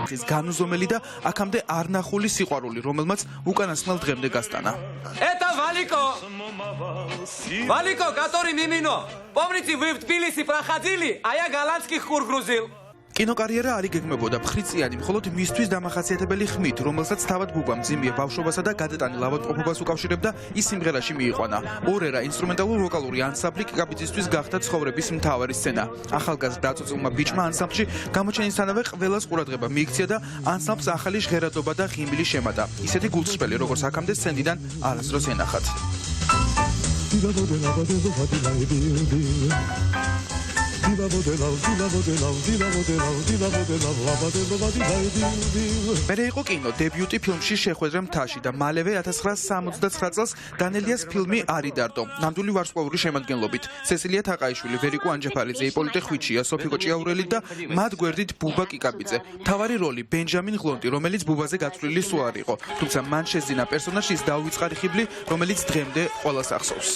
არხის განუზომელი და აქამდე არნახული სიყვარული, რომელმაც უკანასკნელ დღემდე გასტანა. Это Валико, который мимино. Помните, вы в Тбилиси проходили, а я голландских кур грузил. კინოკარიერა არ იგეგმებოდა ფხრიციანი, მხოლოდ მისთვის დამახასიათებელი ხმით, რომელსაც თავად ბუბა მძიმე ბავშვობასა და გადატანილ ავადმყოფობას უკავშირებდა, ის სიმღერაში მიიყვანა. ორერა ინსტრუმენტალურ ვოკალური ანსამბლი კიკაბიძისთვის გახდა ცხოვრების მთავარი სცენა. ახალგაზრდა დაწოცილმა ბიჭმა ანსამბლში გამოჩენისთანავე ყველას ყურადღება მიიქცია და ანსამბლს ახალი ჟღერადობა და ღიმილი შემატა. ისეთი გულწრფელი, როგორც აქამდე სცენიდან არასდროს ენახათ. მერე იყო კინო დებიუტი ფილმში შეხვედრა მთაში და მალევე 1969 წელს დანელიას ფილმი არიდარტო ნამდვილი ვარსკვლავური შემადგენლობით სესილია თაყაიშვილი ვერიკო ანჯაფარიძე იპოლიტე ხვიჩია სოფიკო ჭიაურელი და მათ გვერდით ბუბა კიკაბიძე მთავარი როლი ბენჯამინ ღლონტი რომელიც ბუბაზე გაცვლილი სულ არ იყო თუმცა მან შეძინა პერსონაჟის დაუვიწყარი ხიბლი რომელიც დღემდე ყველას ახსოვს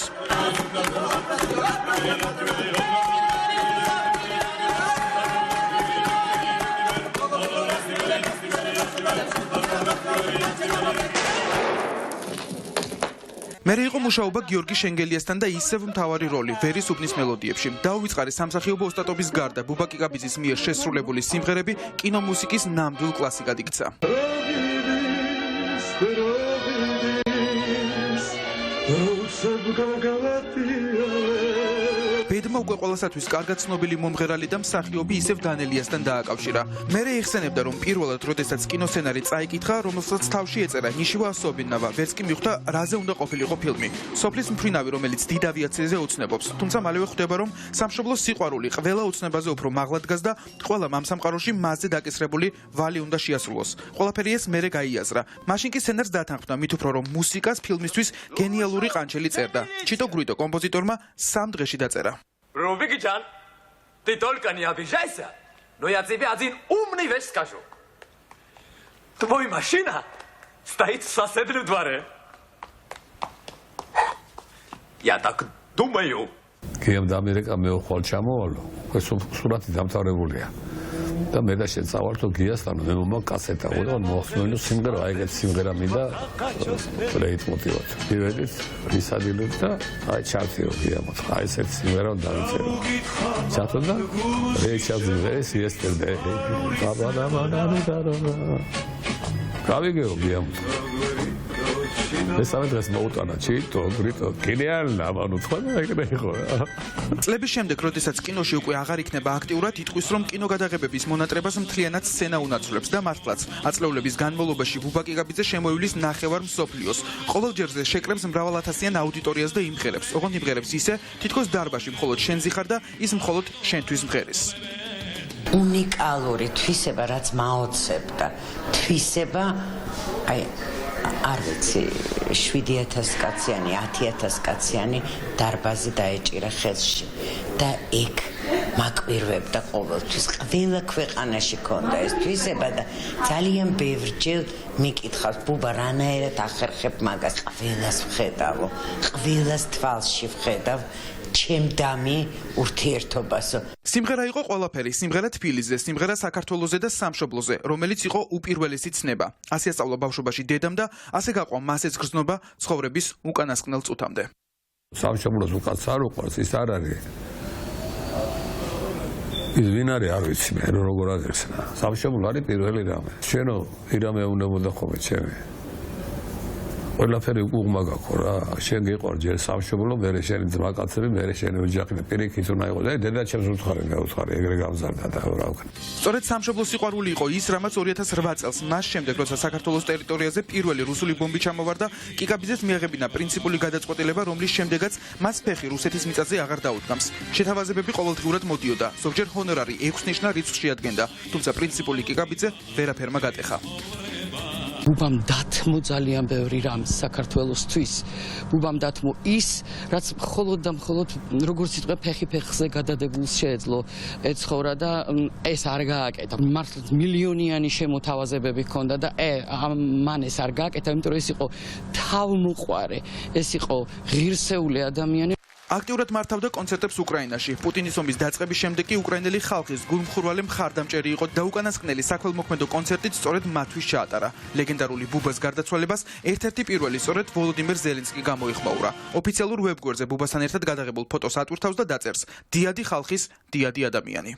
მერე იყო მუშაობა გიორგი შენგელიასთან და ისევ მთავარი როლი ვერის უბნის მელოდიებში. დაუვიწყარი სამსახიობო ოსტატობის გარდა ბუბა კიკაბიძის მიერ შესრულებული სიმღერები კინომუსიკის ნამდვილ კლასიკად იქცა. ბედმა უკვე ყველასათვის კარგად ცნობილი მომღერალი და მსახიობი ისევ დანელიასთან დააკავშირა. მერე იხსენებდა, რომ პირველად, როდესაც კინოსცენარი წაიკითხა, რომელსაც თავში ეწერა ნიშივა ასოაბინავა, ვერც კი მიხვდა, რაზე უნდა ყოფილიყო ფილმი. სოფლის მფრინავი, რომელიც დიდ ავიაციაზე უცნებობს, თუმცა მალევე ხვდება, რომ სამშობლოს სიყვარული ყველა უცნებაზე უფრო მაღლა დგას და ყველა ამ სამყაროში მასზე დაკისრებული ვალი უნდა შეასრულოს. ყველაფერი ეს მერე გაიაზრა. მაშინ კი სცენარს დათანხმდა, მით უფრო რომ მუსიკას ფილმისთვის გენიალური ყანჩელი წერდა. ჩიტო გრიტო კომპოზიტორმა 3 დღეში დაწერა. Рубикичан, ты только не обижайся, но я тебе один умный вещь скажу. Твоя машина стоит в соседнем дворе. Я так думаю. Кем до Америка მე ხვალ ჩამოვალო. ეს სურათი დამთავრებულია. და მე და შეწავართო გიასთან მე მომა კასეტა და მოახსნილო სიმღერა აიგეთ სიმღერა მინდა პლეით მოტივად პირველით რისადილებ და აი ჩარტიო გიამოთ აი ესეთ სიმღერა დავიწერო ჩათო და რეჩაზეს yesterday გავიგეო გიამოთ მესამე დღეს მოუტანა ჩიტო გრიტო გენიალურია ანუ თქვენ ეგრე იყო წლების შემდეგ როდესაც კინოში უკვე აღარ იქნება აქტიურად იტყვის რომ კინოგადაღებების მონატრებას მთლიანად სცენა უნაცვლებს და მართლაც აწლეულების განმავლობაში ბუბა კიკაბიძე შემოივლის ნახევარ მსოფლიოს ყოველ ჯერზე შეკრებს მრავალ ათასიან აუდიტორიას და იმღერებს ოღონდ იმღერებს ისე თითქოს დარბაში მხოლოდ შენზე ხარ და ის მხოლოდ შენთვის მღერის უნიკალური თვისება რაც მაოცებდა თვისება აი არ ვიცი 7000 კაციანი 10000 კაციანი დარბაზი დაეჭირა ხელში და ეგ მაკვირვებდა ყოველთვის ყველა ქვეყანაში ქონდა ეს თვისება და ძალიან ბევრჯერ მიკითხავს ბუბა რანაირად ახერხებ მაგას ყველას ვხედავო ყველას თვალში ვხედავ ჩემდამი ურთიერთობასო სიმღერა იყო ყველაფერი სიმღერა თბილისზე სიმღერა საქართველოზე და სამშობლოზე რომელიც იყო უპირველესი ცნება ასე ასწავლა ბავშვობაში დედამ და ასე გაყვა მასეც გრძნობა ცხოვრების უკანასკნელ წუთამდე სამშობლოს უკაც არ უყვარს ის არ არის ის ვინ არის არ ვიცი მე როგორ აღეხსნა სამშობლო არის პირველი რამე შენო ირამე უნდა ხომ ჩემი ყველაფერი უკუღმა გაქო რა შენ გიყვარ ჯერ სამშობლო მე შენი ძმაკაცები მე შენი ოჯახი პირიქით უნდა იყო და დედა ჩემს უცხარი მეუცხარი ეგრე გამზარდა და რა ვქნა სწორედ სამშობლოს სიყვარული იყო ის რამაც 2008 წელს მას შემდეგ როცა საქართველოს ტერიტორიაზე პირველი რუსული ბომბი ჩამოვარდა კიკაბიძეს მიაღებინა პრინციპული გადაწყვეტილება რომლის შემდეგაც მას ფეხი რუსეთის მიწაზე აღარ დაუდგამს შეთავაზებები ყოველდღიურად მოდიოდა ზოგჯერ ჰონორარი 6 ნიშნა რიცხვს შეადგენდა თუმცა პრინციპული კიკაბიძე ვერაფერმა გატეხა ბუბამ დათმო ძალიან ბევრი რამ საქართველოსთვის ბუბამ დათმო ის რაც მხოლოდ და მხოლოდ როგორც იტყვე ფეხი ფეხზე გადადებულს შეეძლო ეცხოვრა და ეს არ გააკეთა მართლაც მილიონიანი შემოთავაზებები ჰქონდა და მან ეს არ გააკეთა იმიტომ რომ ეს იყო თავმოყვარე ეს იყო ღირსეული ადამიანი აქტიურად მართავდა კონცერტებს უკრაინაში. პუტინის ომის დაწყების შემდეგ კი უკრაინელი ხალხის გულმხურვალი მხარდამჭერი იყო და უკანასკნელი საქველმოქმედო კონცერტით სწორედ მათთვის ჩაატარა. ლეგენდარული ბუბას გარდაცვალებას ერთ-ერთი პირველი სწორედ ვოლოდიმირ ზელენსკი გამოიხმაურა. ოფიციალურ ვებგვერდზე ბუბასთან ერთად გადაღებულ ფოტოს ატვირთავს და დაწერს: დიადი ხალხის, დიადი ადამიანი.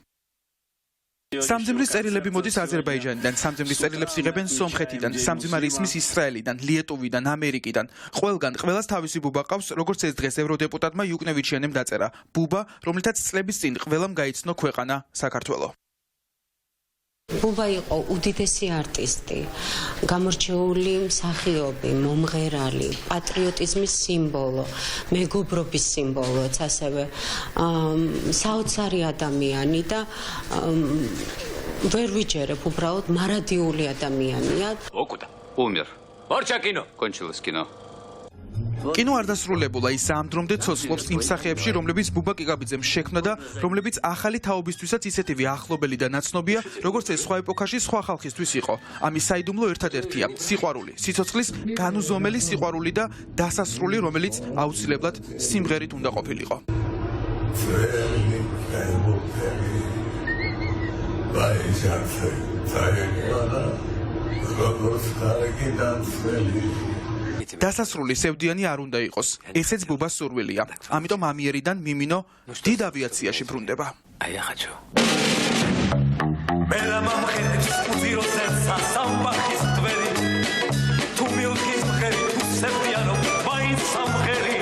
სამძიმრის წერილები მოდის აზერბაიჯანიდან, სამძიმრის წერილებს იღებენ სომხეთიდან, სამძიმარი ისმის ისრაელიდან, ლიეტუვიდან, ამერიკიდან. ყველგან ყველას თავისი ბუბა ყავს, როგორც ეს დღეს ევროდეპუტატმა იუკნევიჩიანემ დაწერა. ბუბა, რომლითაც წლების წინ ყველამ გაიცნო ქვეყანა საქართველო. ბუბა იყო უდიდესი არტისტი, გამორჩეული მსახიობი, მომღერალი, პატრიოტიზმის სიმბოლო, მეგობრობის სიმბოლოც, ასევე საოცარი ადამიანი და ვერ ვიჯერებ, უბრალოდ მარადიული ადამიანია. Окуда? Умер. ორჩაკინო. Кончилось кино. კინო არ დასრულებულა, ის ამ დრომდე ცოცხლობს იმ სახეებში, რომლებიც ბუბა კიკაბიძემ შექმნა და რომლებიც ახალი თაობისთვისაც ისეთივე ახლობელი და ნაცნობია, როგორც ეს სხვა ეპოქაში სხვა ხალხისთვის იყო. ამის საიდუმლო ერთადერთია: სიყვარული, სიცოცხლის განუზომელი სიყვარული და დასასრული, რომელიც აუცილებლად სიმღერით უნდა ყოფილიყო. დასასრული სევდიანი არ უნდა იყოს. ესეც ბუბას სურვილია. ამიტომ ამიერიდან მიმინო დიდ ავიაციაში ბრუნდება. აი ახაჩო. მე რა მომხერებს უძიროსე სასამბახის tveri. თუ მილქის მხერი თუ სევდიანო მაინც სამღერი.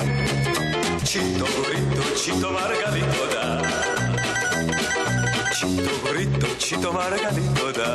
ჩიტო გრიტო ჩიტო მარგალიტო და. ჩიტო გრიტო ჩიტო მარგალიტო და.